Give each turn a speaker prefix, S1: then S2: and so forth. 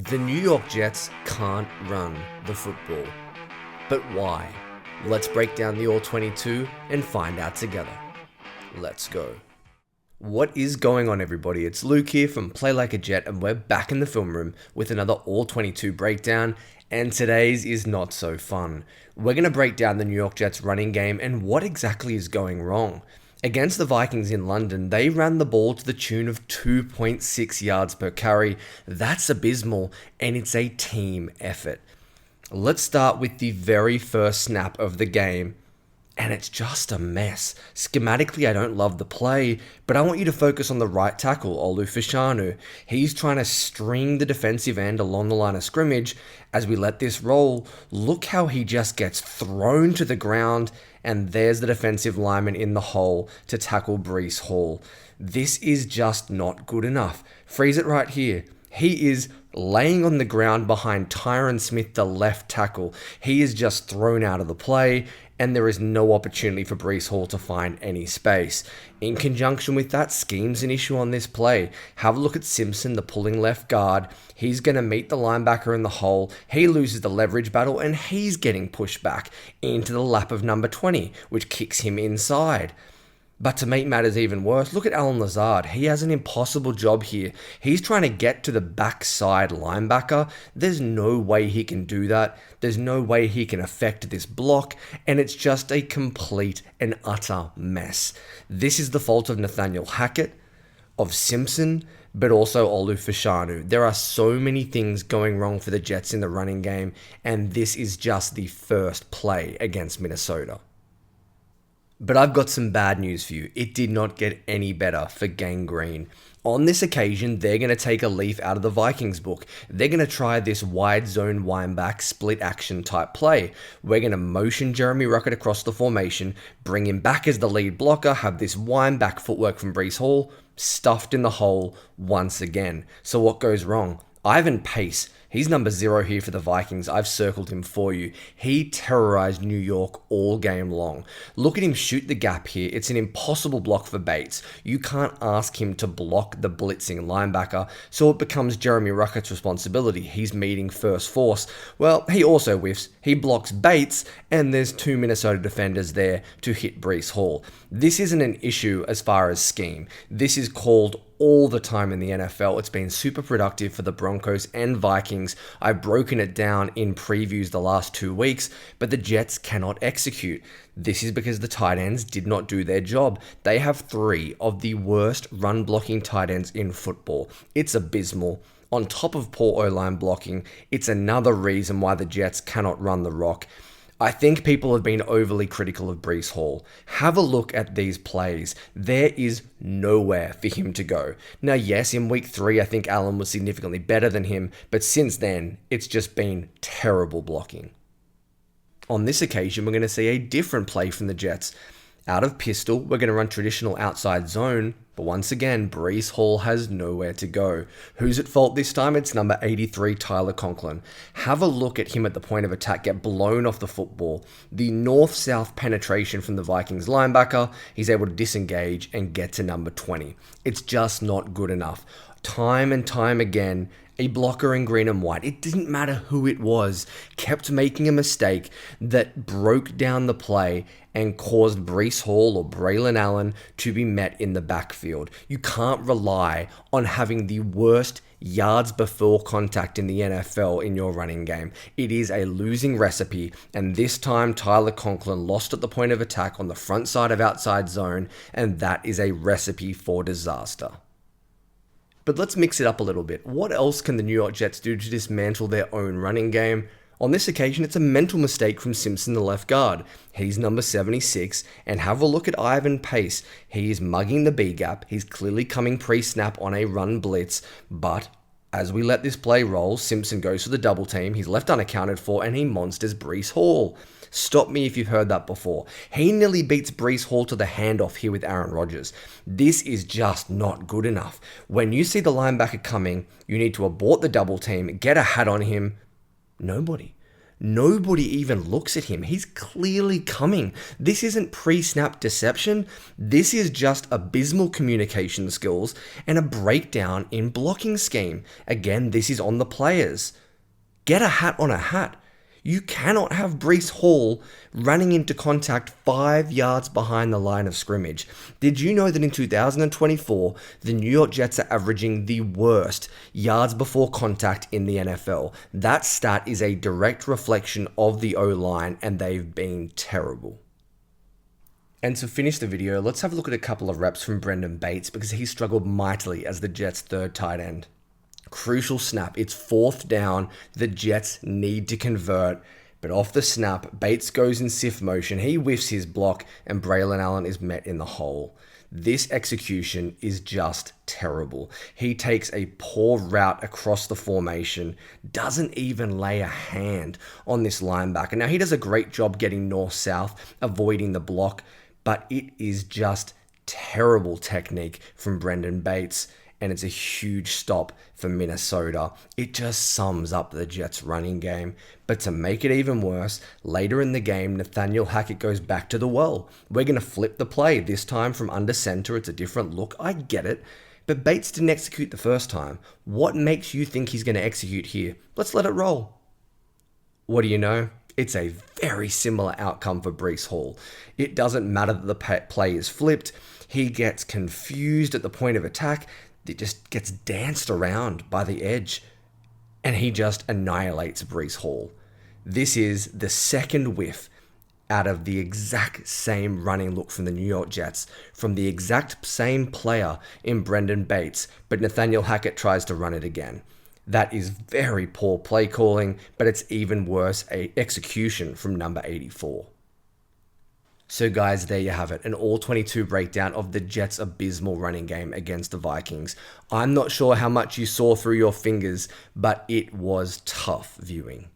S1: The New York Jets can't run the football. But why? Let's break down the All-22 and find out together. Let's go. What is going on, everybody? It's Luke here from Play Like a Jet, and we're back in the film room with another All-22 breakdown, and today's is not so fun. We're going to break down the New York Jets running game and what exactly is going wrong. Against the Vikings in London, they ran the ball to the tune of 2.6 yards per carry. That's abysmal, and it's a team effort. Let's start with the very first snap of the game, and it's just a mess. Schematically, I don't love the play, but I want you to focus on the right tackle, All-22. He's trying to string the defensive end along the line of scrimmage. As we let this roll, look how he just gets thrown to the ground, and there's the defensive lineman in the hole to tackle Breece Hall. This is just not good enough. Freeze it right here. He is laying on the ground behind Tyron Smith, the left tackle. He is just thrown out of the play, and there is no opportunity for Breece Hall to find any space. In conjunction with that, scheme's an issue on this play. Have a look at Simpson, the pulling left guard. He's going to meet the linebacker in the hole. He loses the leverage battle, and he's getting pushed back into the lap of number 20, which kicks him inside. But to make matters even worse, look at Alan Lazard. He has an impossible job here. He's trying to get to the backside linebacker. There's no way he can do that. There's no way he can affect this block, and it's just a complete and utter mess. This is the fault of Nathaniel Hackett, of Simpson, but also Olu-Fashanu. There are so many things going wrong for the Jets in the running game, and this is just the first play against Minnesota. But I've got some bad news for you. It did not get any better for Gang Green. On this occasion, they're going to take a leaf out of the Vikings book. They're going to try this wide zone wineback split action type play. We're going to motion Jeremy Ruckert across the formation, bring him back as the lead blocker, have this wineback footwork from Breece Hall, stuffed in the hole once again. So what goes wrong? Ivan Pace, he's number 0 here for the Vikings. I've circled him for you. He terrorized New York all game long. Look at him shoot the gap here. It's an impossible block for Bates. You can't ask him to block the blitzing linebacker, so it becomes Jeremy Ruckert's responsibility. He's meeting first force. Well, he also whiffs. He blocks Bates, and there's 2 Minnesota defenders there to hit Breece Hall. This isn't an issue as far as scheme. This is called all the time in the NFL. It's been super productive for the Broncos and Vikings. I've broken it down in previews the last 2 weeks, but the Jets cannot execute. This is because the tight ends did not do their job. They have 3 of the worst run blocking tight ends in football. It's abysmal. On top of poor O-line blocking, it's another reason why the Jets cannot run the rock. I think people have been overly critical of Breece Hall. Have a look at these plays. There is nowhere for him to go. Now, yes, in week 3, I think Allen was significantly better than him, but since then, it's just been terrible blocking. On this occasion, we're going to see a different play from the Jets. Out of pistol, we're going to run traditional outside zone, but once again, Breece Hall has nowhere to go. Who's at fault this time? It's number 83, Tyler Conklin. Have a look at him at the point of attack get blown off the football. The north-south penetration from the Vikings linebacker, he's able to disengage and get to number 20. It's just not good enough. Time and time again, a blocker in green and white, it didn't matter who it was, kept making a mistake that broke down the play and caused Breece Hall or Braylon Allen to be met in the backfield. You can't rely on having the worst yards before contact in the NFL in your running game. It is a losing recipe, and this time Tyler Conklin lost at the point of attack on the front side of outside zone, and that is a recipe for disaster. But let's mix it up a little bit. What else can the New York Jets do to dismantle their own running game? On this occasion, it's a mental mistake from Simpson, the left guard. He's number 76, and have a look at Ivan Pace. He is mugging the B-gap. He's clearly coming pre-snap on a run blitz, but as we let this play roll, Simpson goes for the double team. He's left unaccounted for, and he monsters Breece Hall. Stop me if you've heard that before. He nearly beats Breece Hall to the handoff here with Aaron Rodgers. This is just not good enough. When you see the linebacker coming, you need to abort the double team, get a hat on him. Nobody. Nobody even looks at him. He's clearly coming. This isn't pre-snap deception. This is just abysmal communication skills and a breakdown in blocking scheme. Again, this is on the players. Get a hat on a hat. You cannot have Breece Hall running into contact 5 yards behind the line of scrimmage. Did you know that in 2024, the New York Jets are averaging the worst yards before contact in the NFL? That stat is a direct reflection of the O-line, and they've been terrible. And to finish the video, let's have a look at a couple of reps from Brendan Bates because he struggled mightily as the Jets' third tight end. Crucial snap. It's 4th down. The Jets need to convert. But off the snap, Bates goes in sift motion. He whiffs his block and Braylon Allen is met in the hole. This execution is just terrible. He takes a poor route across the formation, doesn't even lay a hand on this linebacker. Now, he does a great job getting north-south, avoiding the block, but it is just terrible technique from Brendan Bates. And it's a huge stop for Minnesota. It just sums up the Jets' running game. But to make it even worse, later in the game, Nathaniel Hackett goes back to the well. We're going to flip the play, this time from under center. It's a different look. I get it. But Bates didn't execute the first time. What makes you think he's going to execute here? Let's let it roll. What do you know? It's a very similar outcome for Breece Hall. It doesn't matter that the play is flipped. He gets confused at the point of attack. It just gets danced around by the edge, and he just annihilates Breece Hall. This is the second whiff out of the exact same running look from the New York Jets, from the exact same player in Brendan Bates, but Nathaniel Hackett tries to run it again. That is very poor play calling, but it's even worse, a execution from number 84. So guys, there you have it, an all-22 breakdown of the Jets' abysmal running game against the Vikings. I'm not sure how much you saw through your fingers, but it was tough viewing.